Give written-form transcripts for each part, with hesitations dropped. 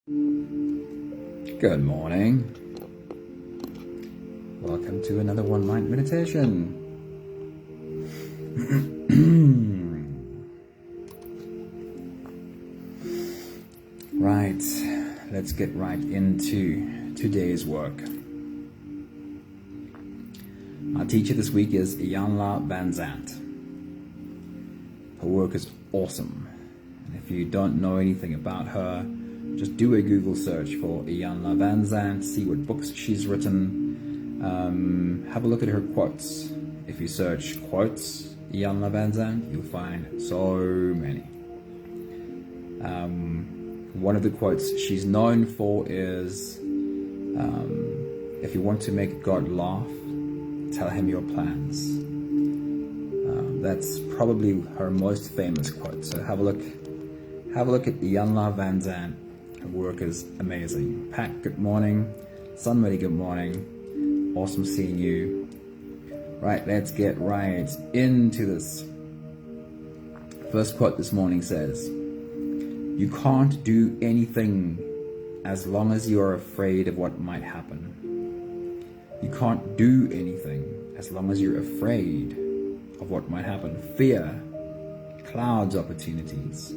Good morning. Welcome to another one mind meditation. Right, let's get right into today's work. Our teacher this week is Iyanla Van Zandt. Her work is awesome. And if you don't know anything about her, just do a Google search for Iyanla Van Zandt, see what books she's written, have a look at her quotes. If you search quotes Iyanla Van Zandt, you'll find so many. One of the quotes she's known for is, if you want to make God laugh, tell him your plans. That's probably her most famous quote. So have a look at Iyanla Van Zandt. Her work is amazing. Pat, good morning. Sunmuddy, good morning. Awesome seeing you. Right, let's get right into this. First quote this morning says, "You can't do anything as long as you are afraid of what might happen. You can't do anything as long as you're afraid of what might happen. Fear clouds opportunities.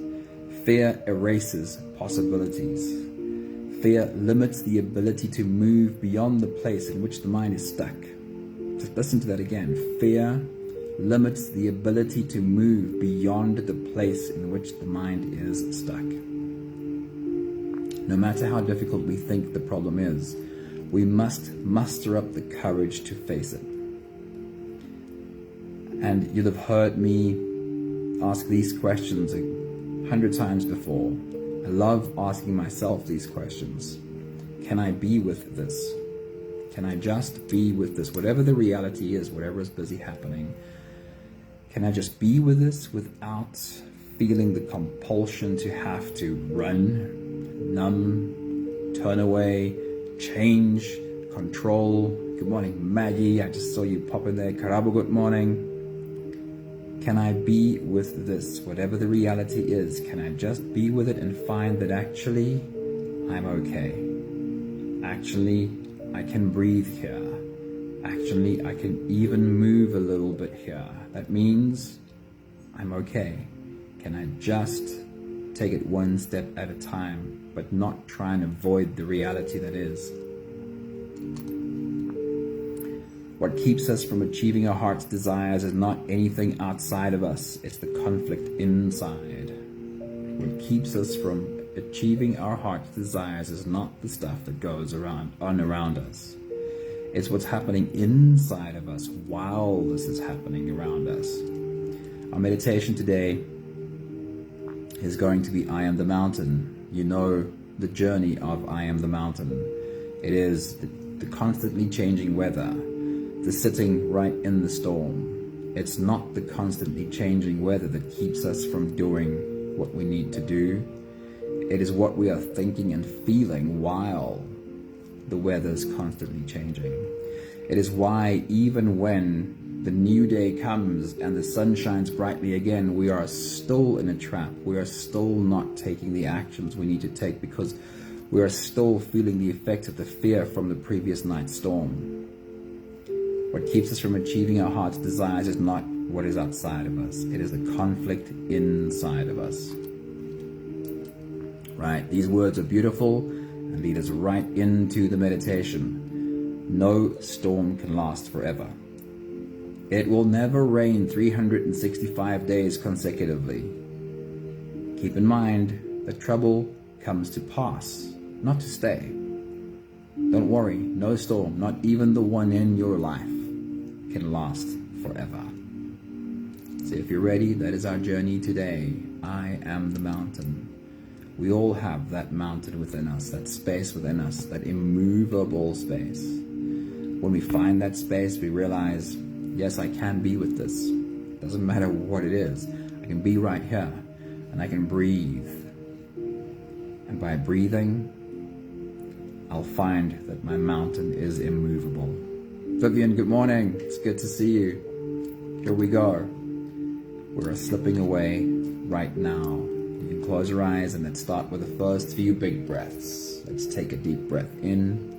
Fear erases possibilities. Fear limits the ability to move beyond the place in which the mind is stuck." Just listen to that again. Fear limits the ability to move beyond the place in which the mind is stuck. No matter how difficult we think the problem is, we must muster up the courage to face it. And you'll have heard me ask these questions 100 times before. I love asking myself these questions. Can I be with this? Can I just be with this? Whatever the reality is, whatever is busy happening, can I just be with this without feeling the compulsion to have to run, numb, turn away, change, control? Good morning, Maggie. I just saw you pop in there. Karabu, good morning. Can I be with this, whatever the reality is? Can I just be with it and find that actually I'm okay? Actually, I can breathe here. Actually, I can even move a little bit here. That means I'm okay. Can I just take it one step at a time, but not try and avoid the reality that is? What keeps us from achieving our heart's desires is not anything outside of us, it's the conflict inside. What keeps us from achieving our heart's desires is not the stuff that goes around us. It's what's happening inside of us while this is happening around us. Our meditation today is going to be I Am the Mountain. You know the journey of I Am the Mountain. It is the constantly changing weather, the sitting right in the storm. It's not the constantly changing weather that keeps us from doing what we need to do. It is what we are thinking and feeling while the weather is constantly changing. It is why even when the new day comes and the sun shines brightly again, we are still in a trap. We are still not taking the actions we need to take because we are still feeling the effects of the fear from the previous night's storm. What keeps us from achieving our heart's desires is not what is outside of us. It is the conflict inside of us. Right? These words are beautiful and lead us right into the meditation. No storm can last forever. It will never rain 365 days consecutively. Keep in mind that trouble comes to pass, not to stay. Don't worry, no storm, not even the one in your life, can last forever. So if you're ready, that is our journey today. I am the mountain. We all have that mountain within us, that space within us, that immovable space. When we find that space, we realize, yes, I can be with this. Doesn't matter what it is. I can be right here and I can breathe. And by breathing, I'll find that my mountain is immovable. Vivian, good morning. It's good to see you. Here we go. We're slipping away right now You can close your eyes and let's start with the first few big breaths. Let's take a deep breath in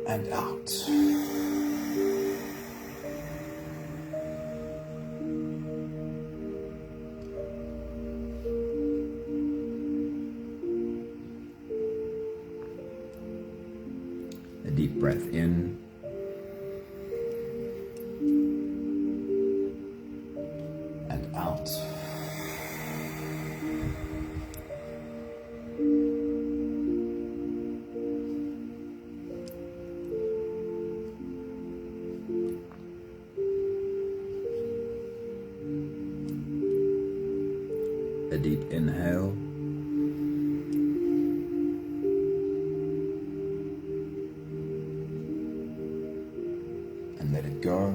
and out. A deep breath in and out. A deep inhale and let it go.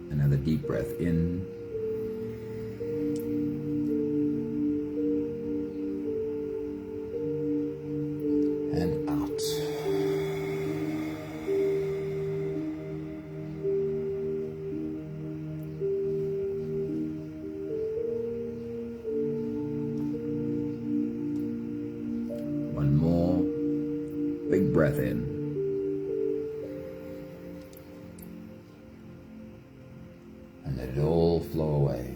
Another deep breath in and out. One more big breath in. And let it all flow away.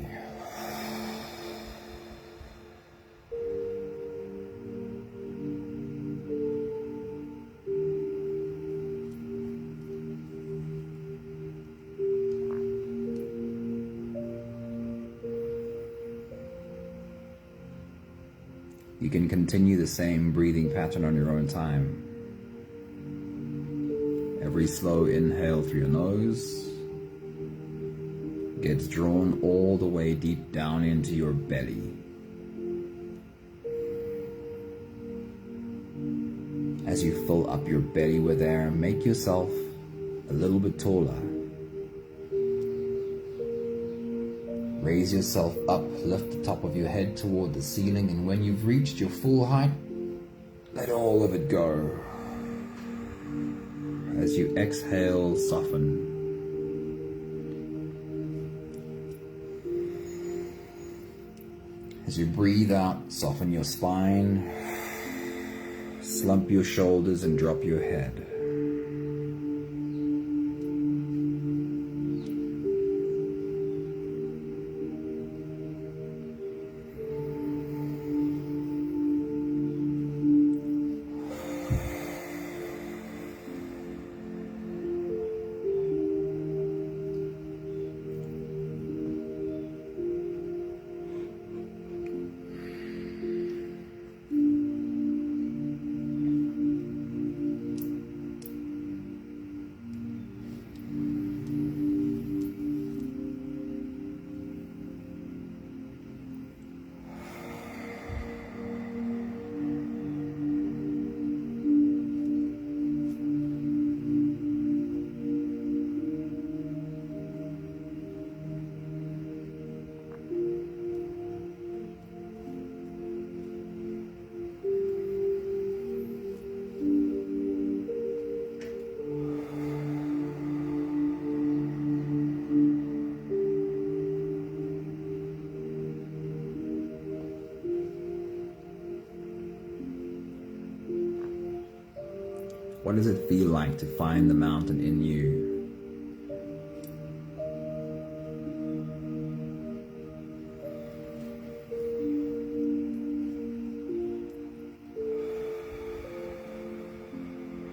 You can continue the same breathing pattern on your own time. Every slow inhale through your nose gets drawn all the way deep down into your belly. As you fill up your belly with air, make yourself a little bit taller. Raise yourself up, lift the top of your head toward the ceiling, and when you've reached your full height, let all of it go. As you exhale, soften. As you breathe out, soften your spine, slump your shoulders and drop your head. What does it feel like to find the mountain in you?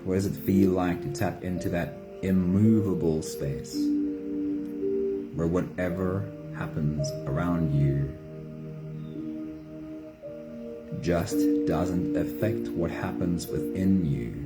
What does it feel like to tap into that immovable space where whatever happens around you just doesn't affect what happens within you?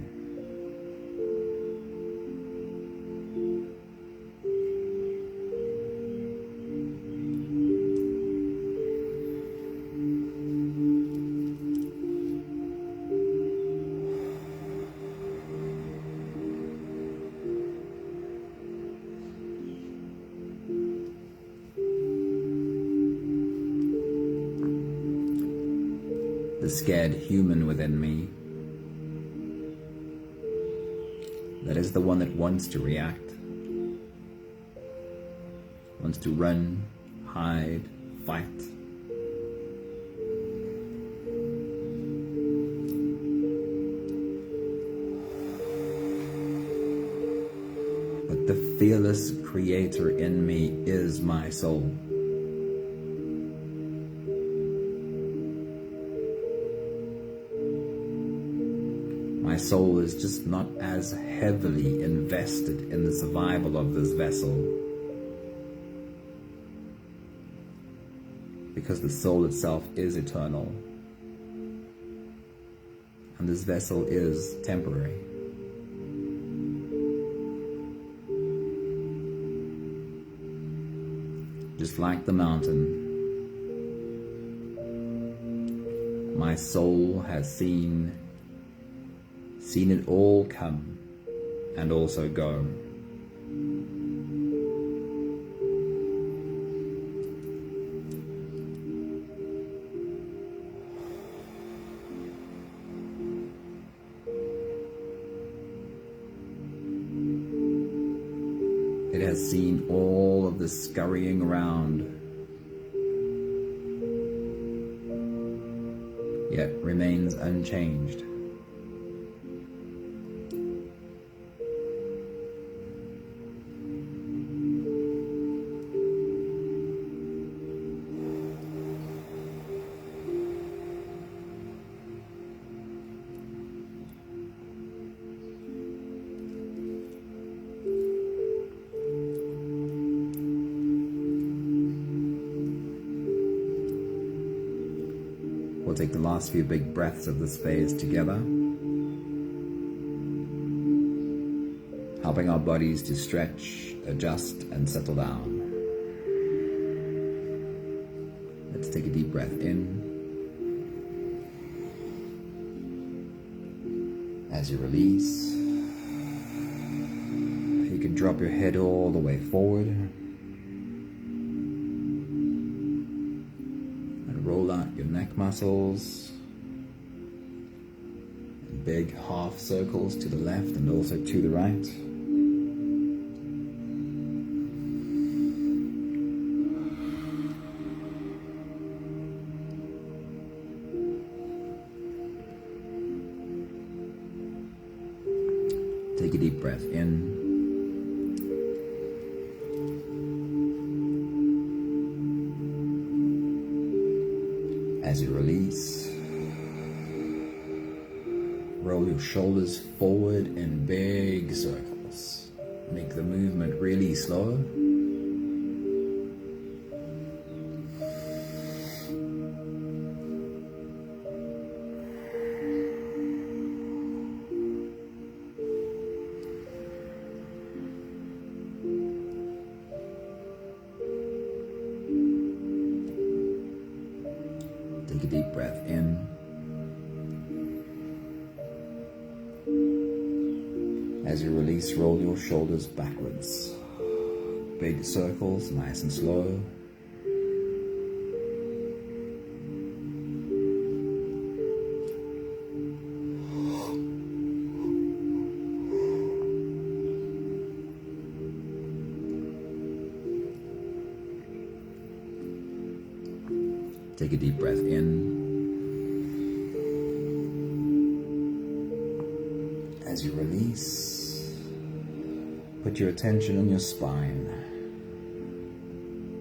the scared human within me. That is the one that wants to react, wants to run, hide, fight. But the fearless creator in me is my soul. My soul is just not as heavily invested in the survival of this vessel, because the soul itself is eternal, and this vessel is temporary. Just like the mountain, my soul has seen it all come and also go. It has seen all of the scurrying around, yet remains unchanged. We'll take the last few big breaths of this phase together, helping our bodies to stretch, adjust, and settle down. Let's take a deep breath in. As you release, you can drop your head all the way forward. Roll out your neck muscles, and big half circles to the left and also to the right. Take a deep breath in. As you release, roll your shoulders forward in big circles. Make the movement really slow. Take a deep breath in. As you release, roll your shoulders backwards. Big circles, nice and slow. Take a deep breath in. As you release, put your attention on your spine.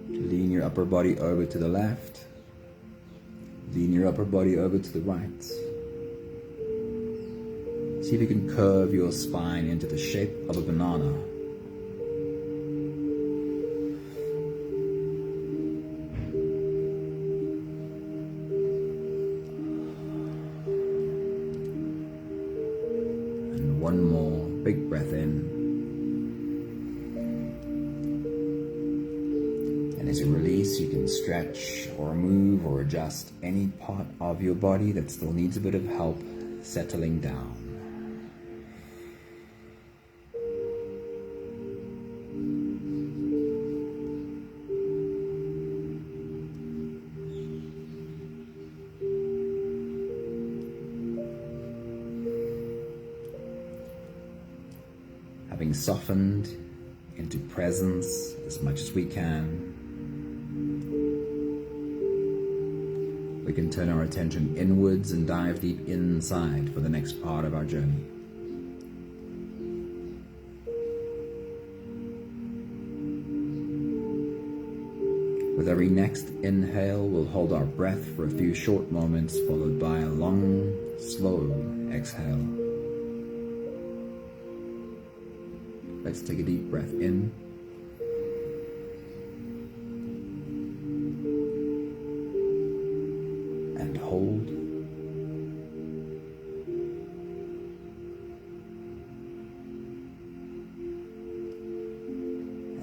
Lean your upper body over to the left. Lean your upper body over to the right. See if you can curve your spine into the shape of a banana. One more big breath in. And as you release, you can stretch or move or adjust any part of your body that still needs a bit of help settling down. becoming softened into presence as much as we can. We can turn our attention inwards and dive deep inside for the next part of our journey. With every next inhale, we'll hold our breath for a few short moments, followed by a long, slow exhale. Let's take a deep breath in. And hold.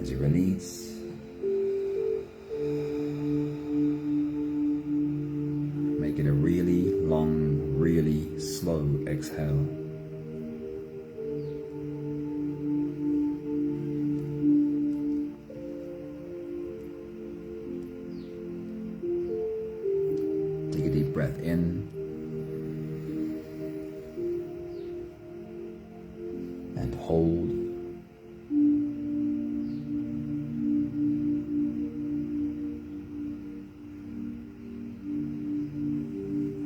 As you release, make it a really long, really slow exhale. Take a deep breath in and hold.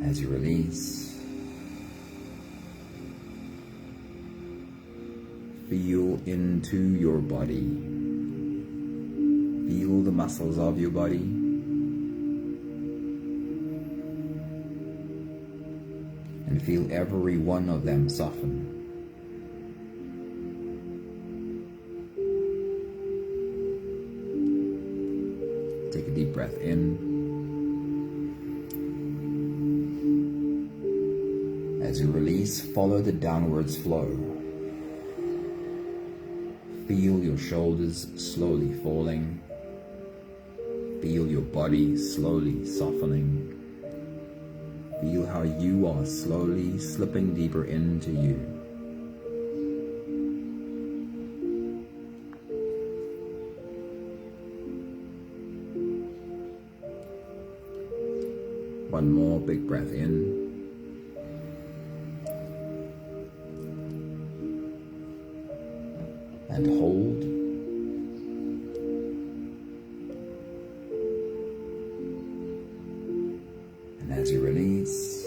As you release, feel into your body. Feel the muscles of your body. And feel every one of them soften. Take a deep breath in. As you release, follow the downwards flow. Feel your shoulders slowly falling. Feel your body slowly softening. Feel how you are slowly slipping deeper into you. One more big breath in. And hold. And as you release,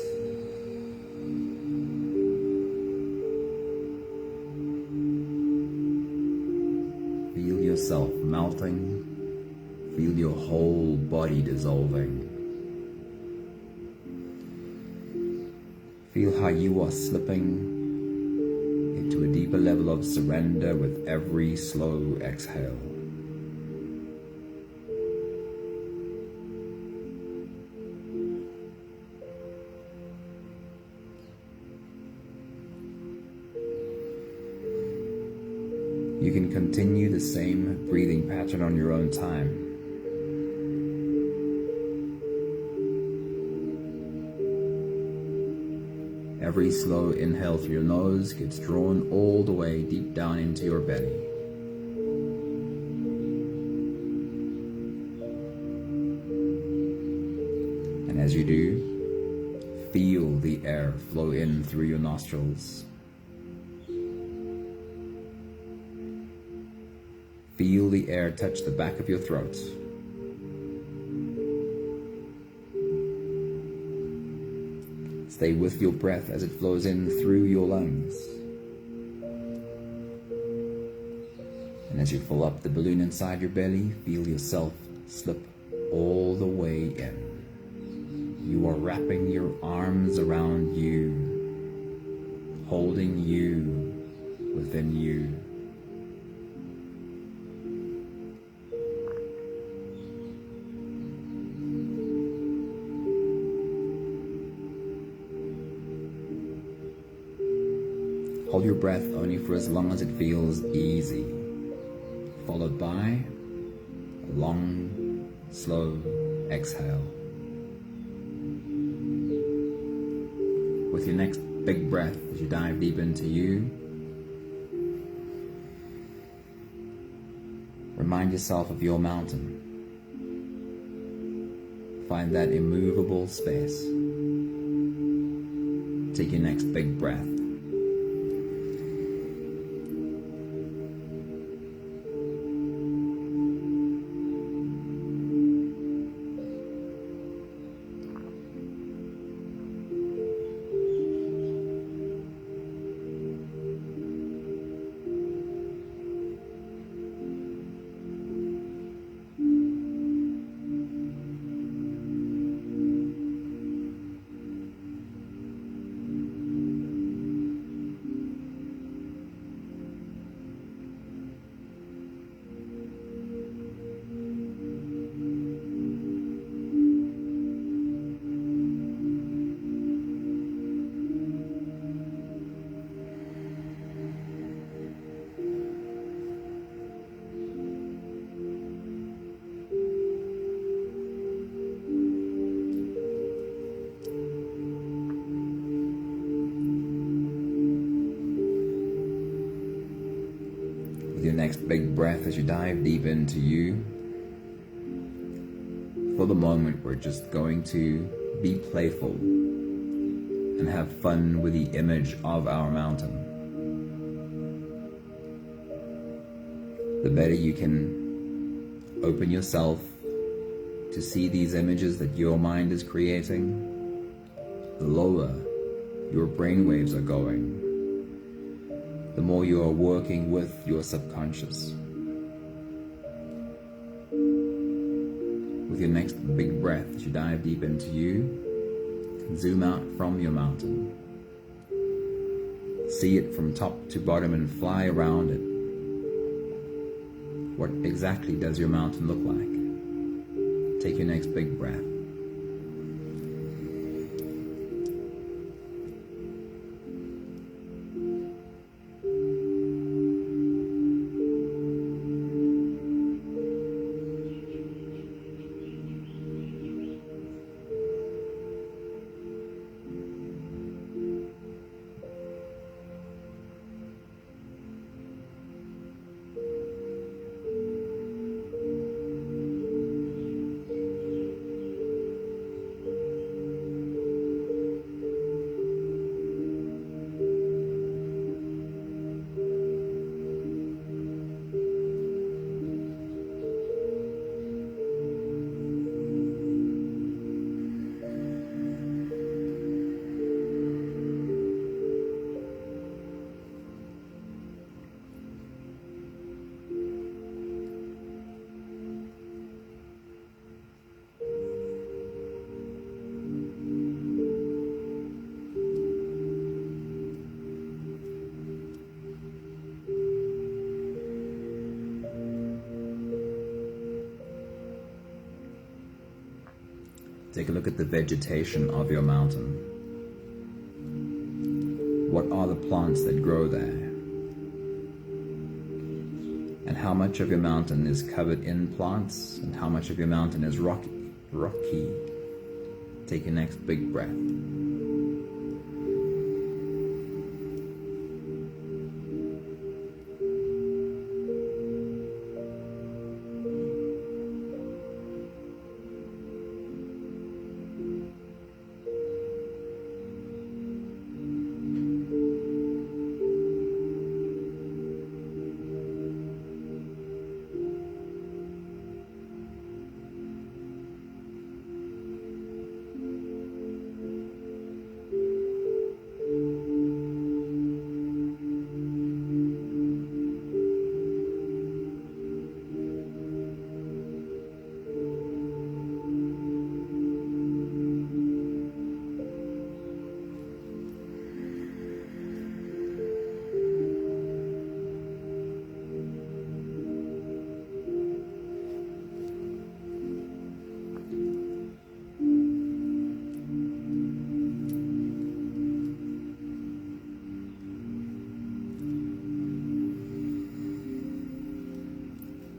feel yourself melting. Feel your whole body dissolving. Feel how you are slipping into a deeper level of surrender with every slow exhale. You can continue the same breathing pattern on your own time. Every slow inhale through your nose gets drawn all the way deep down into your belly. And as you do, feel the air flow in through your nostrils. Feel the air touch the back of your throat. Stay with your breath as it flows in through your lungs. And as you fill up the balloon inside your belly, feel yourself slip all the way in. You are wrapping your arms around you, holding you within you. Hold your breath only for as long as it feels easy, followed by a long, slow exhale. With your next big breath, as you dive deep into you, remind yourself of your mountain. Find that immovable space. Take your next big breath. next big breath as you dive deep into you. For the moment, we're just going to be playful and have fun with the image of our mountain. The better you can open yourself to see these images that your mind is creating, the lower your brainwaves are going, the more you are working with your subconscious. With your next big breath, as you dive deep into you, zoom out from your mountain. See it from top to bottom and fly around it. What exactly does your mountain look like? Take your next big breath. Take a look at the vegetation of your mountain. What are the plants that grow there? And how much of your mountain is covered in plants and how much of your mountain is rocky? Take your next big breath.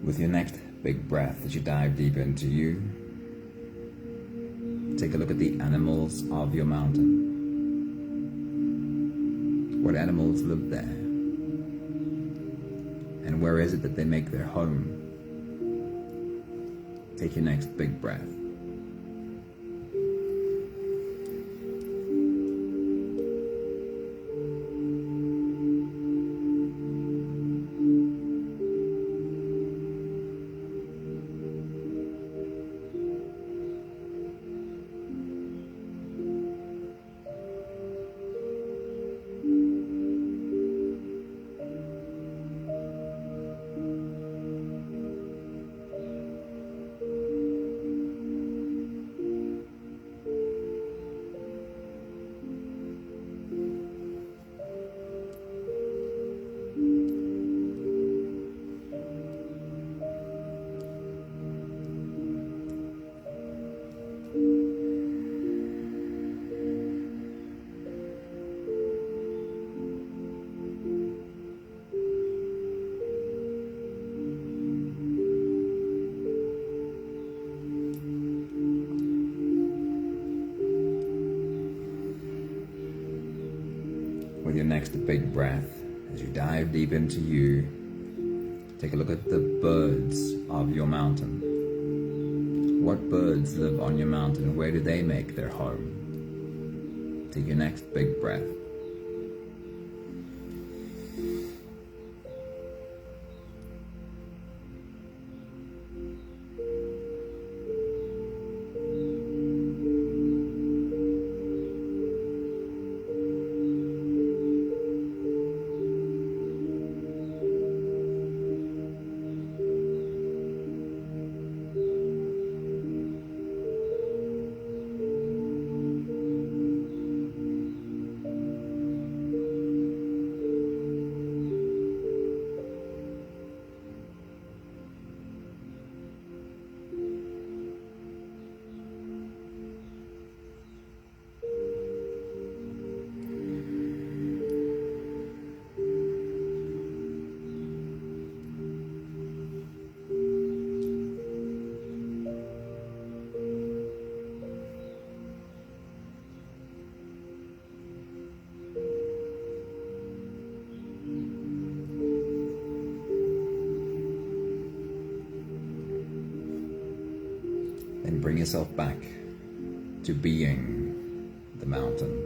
With your next big breath as you dive deep into you, take a look at the animals of your mountain. What animals live there? And where is it that they make their home? Take your next big breath. With your next big breath, as you dive deep into you, Take a look at the birds of your mountain. What birds live on your mountain? Where do they make their home? Take your next big breath. Then bring yourself back to being the mountain.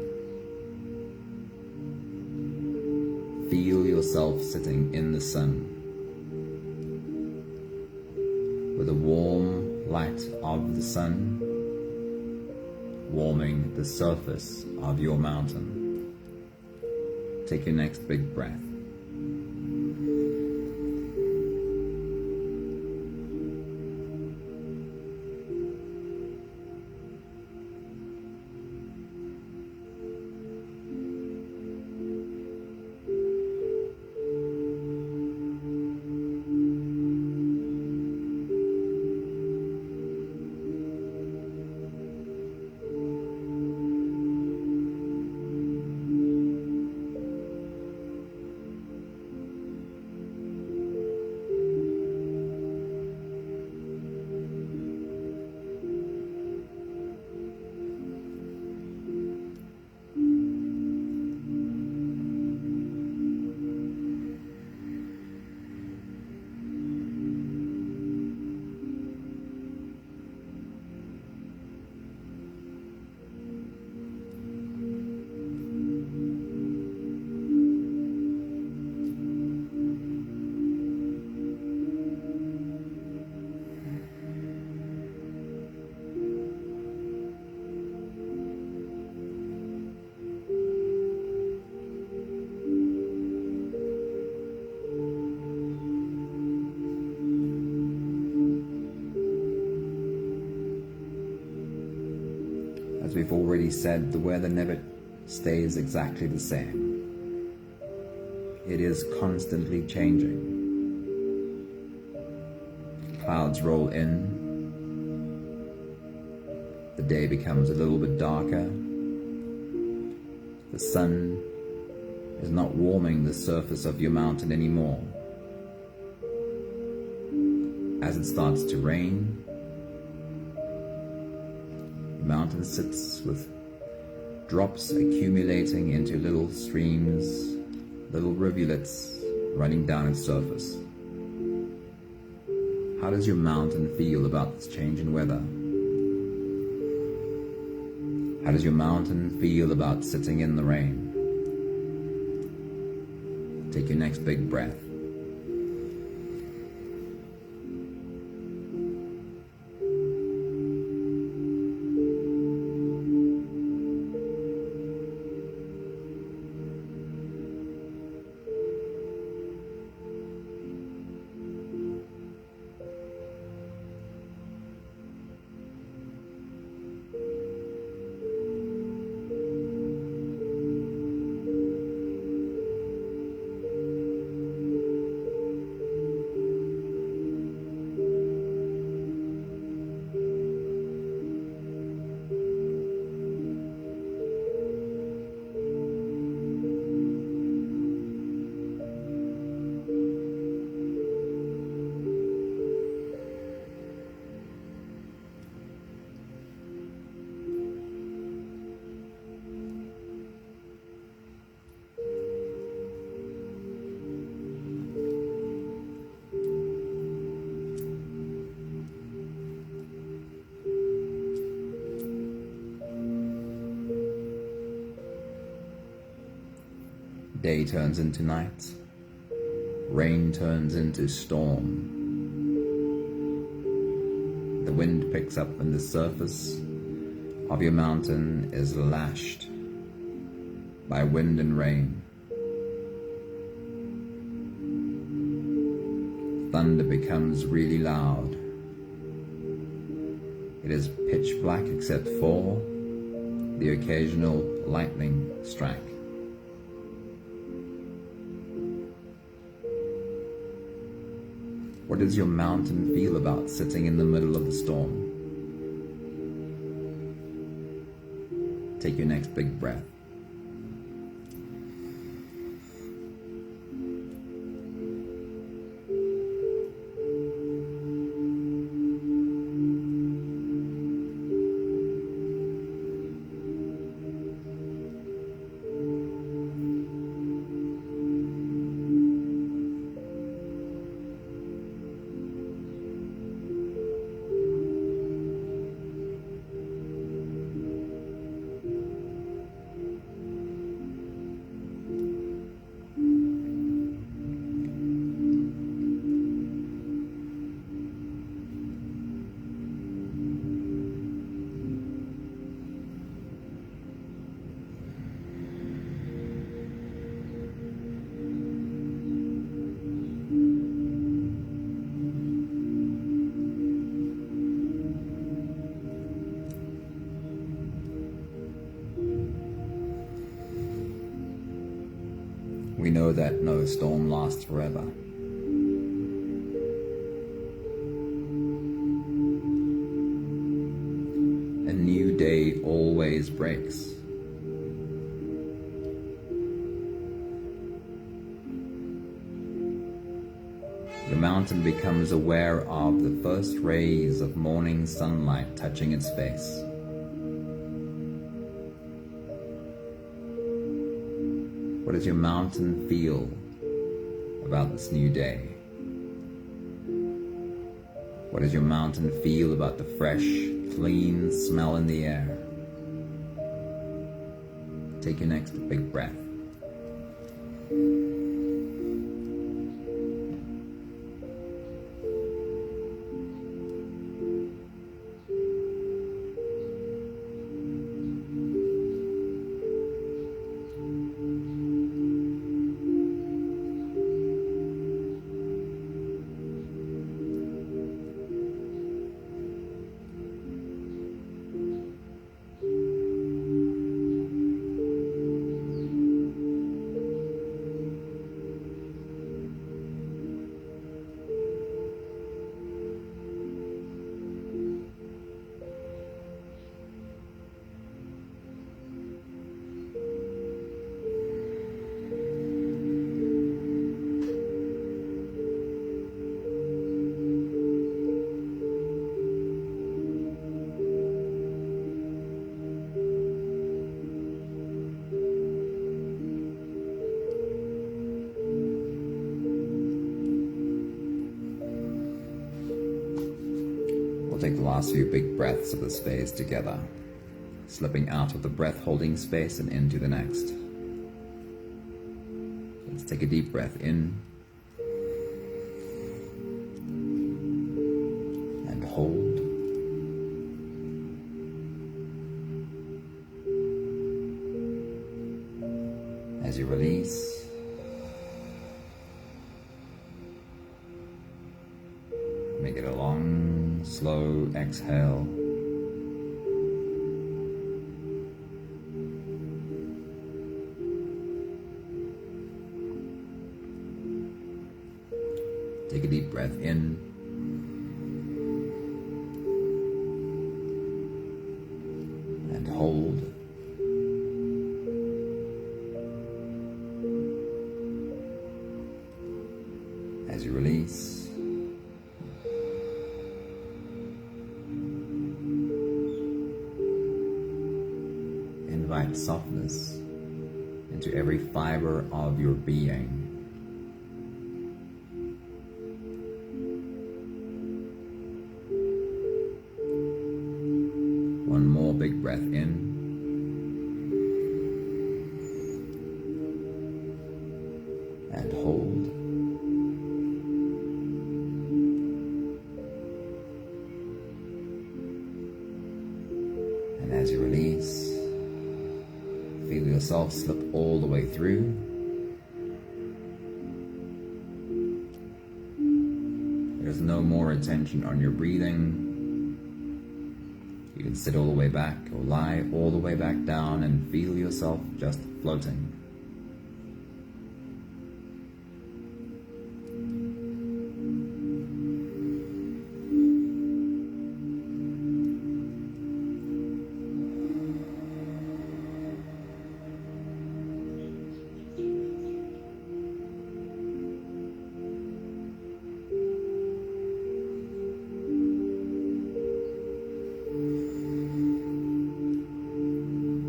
Feel yourself sitting in the sun with the warm light of the sun warming the surface of your mountain. Take your next big breath. As we've already said, the weather never stays exactly the same. It is constantly changing. Clouds roll in. The day becomes a little bit darker. The sun is not warming the surface of your mountain anymore. As it starts to rain, the mountain sits with drops accumulating into little streams, little rivulets running down its surface. How does your mountain feel about this change in weather? How does your mountain feel about sitting in the rain? Take your next big breath. Day turns into night. Rain turns into storm. The wind picks up and the surface of your mountain is lashed by wind and rain. Thunder becomes really loud. It is pitch black except for the occasional lightning strike. What does your mountain feel about sitting in the middle of the storm? Take your next big breath. We know that no storm lasts forever. A new day always breaks. The mountain becomes aware of the first rays of morning sunlight touching its face. What does your mountain feel about this new day? What does your mountain feel about the fresh, clean smell in the air? Take your next big breath. Take the last few big breaths of this phase together, slipping out of the breath-holding space and into the next. Let's take a deep breath in and hold. As you release, make it a long, slow exhale. Take a deep breath in and hold. As you release, invite softness into every fiber of your being. One more big breath in And as you release, feel yourself slip all the way through. There's no more attention on your breathing. You can sit all the way back or lie all the way back down and feel yourself just floating.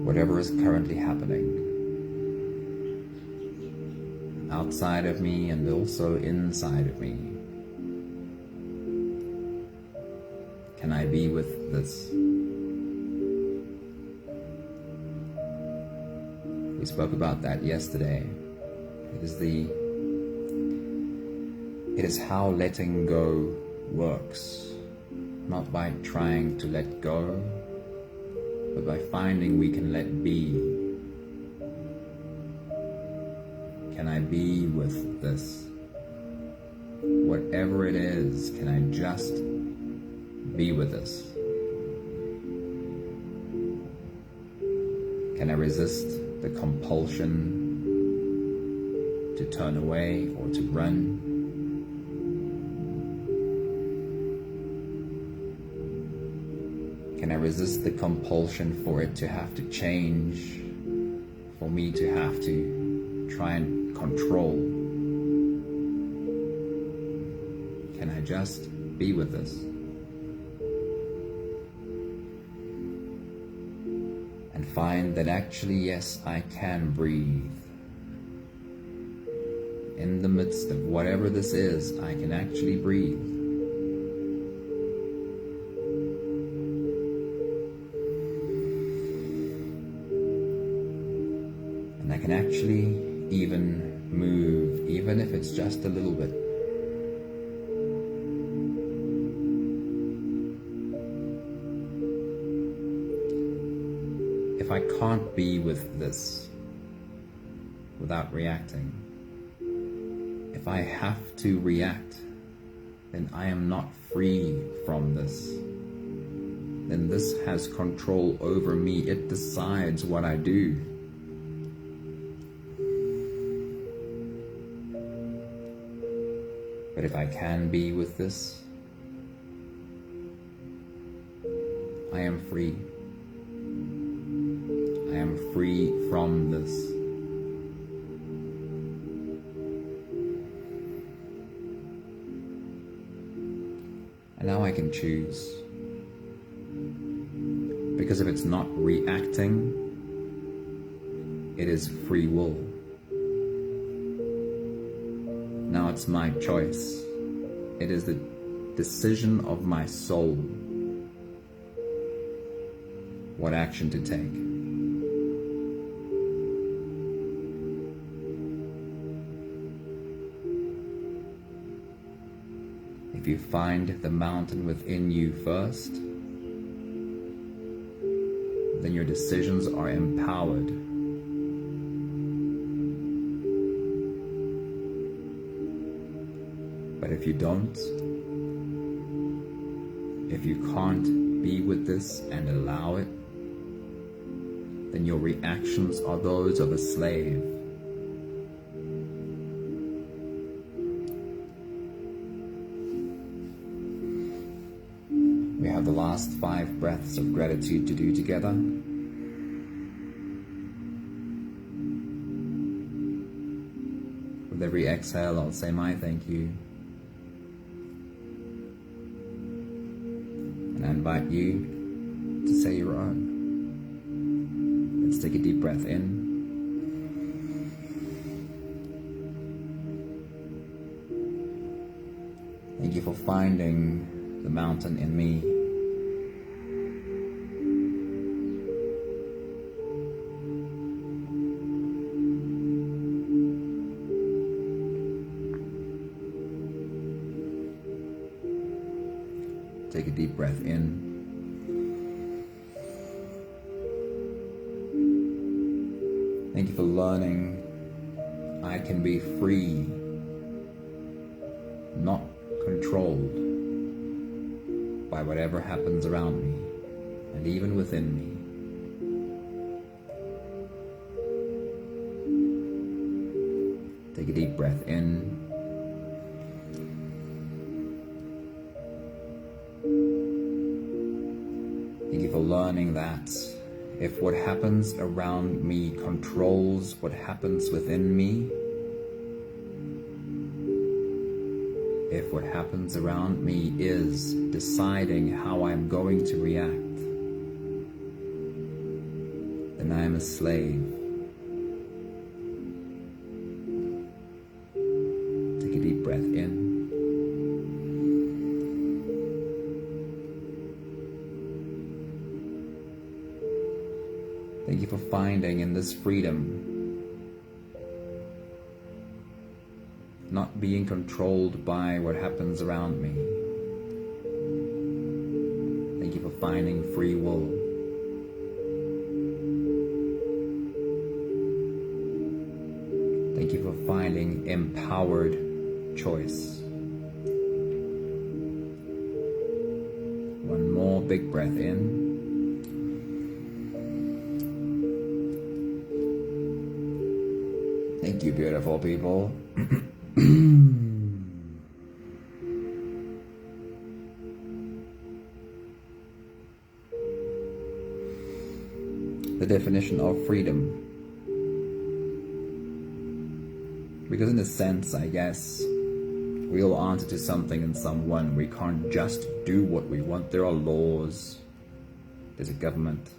Whatever is currently happening outside of me and also inside of me, can I be with this? We spoke about that yesterday. It is how letting go works, not by trying to let go, but by finding we can let be. Can I be with this? Whatever it is, can I just be with this? Can I resist the compulsion to turn away or to run? Can I resist the compulsion for it to have to change, for me to have to try and control? Can I just be with this? And find that actually, yes, I can breathe. In the midst of whatever this is, I can actually breathe. I can actually even move, even if it's just a little bit. If I can't be with this without reacting, if I have to react, then I am not free from this. Then this has control over me. It decides what I do. But if I can be with this, I am free. I am free from this. And now I can choose. Because if it's not reacting, it is free will. Now it's my choice. It is the decision of my soul what action to take. If you find the mountain within you first, then your decisions are empowered. But if you don't, if you can't be with this and allow it, then your reactions are those of a slave. We have the last 5 breaths of gratitude to do together. With every exhale, I'll say my thank you. And I invite you to say your own. Let's take a deep breath in. Thank you for finding the mountain in me. Take a deep breath in. Thank you for learning I can be free, not controlled by whatever happens around me and even within me. Take a deep breath in. Thank you for learning that if what happens around me controls what happens within me, if what happens around me is deciding how I'm going to react, then I am a slave. Take a deep breath in. Thank you for finding in this freedom, not being controlled by what happens around me. Thank you for finding free will. Thank you for finding empowered choice. One more big breath in. Thank you, beautiful people. The definition of freedom. Because in a sense, I guess, we all answer to something and someone. We can't just do what we want. There are laws. There's a government.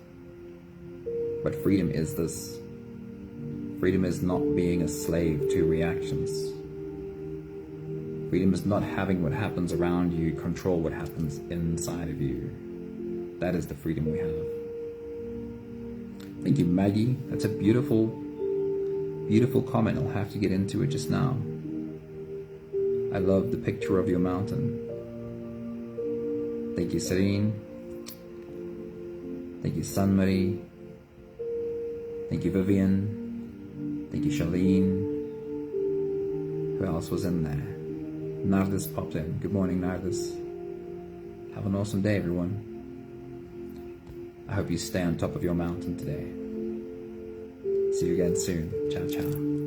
But freedom is this. Freedom is not being a slave to reactions. Freedom is not having what happens around you control what happens inside of you. That is the freedom we have. Thank you, Maggie. That's a beautiful, beautiful comment. I'll have to get into it just now. I love the picture of your mountain. Thank you, Serene. Thank you, Sunmarie. Thank you, Vivian. Thank you, Charlene. Who else was in there? Nardis popped in. Good morning, Nardis. Have an awesome day, everyone. I hope you stay on top of your mountain today. See you again soon. Ciao, ciao.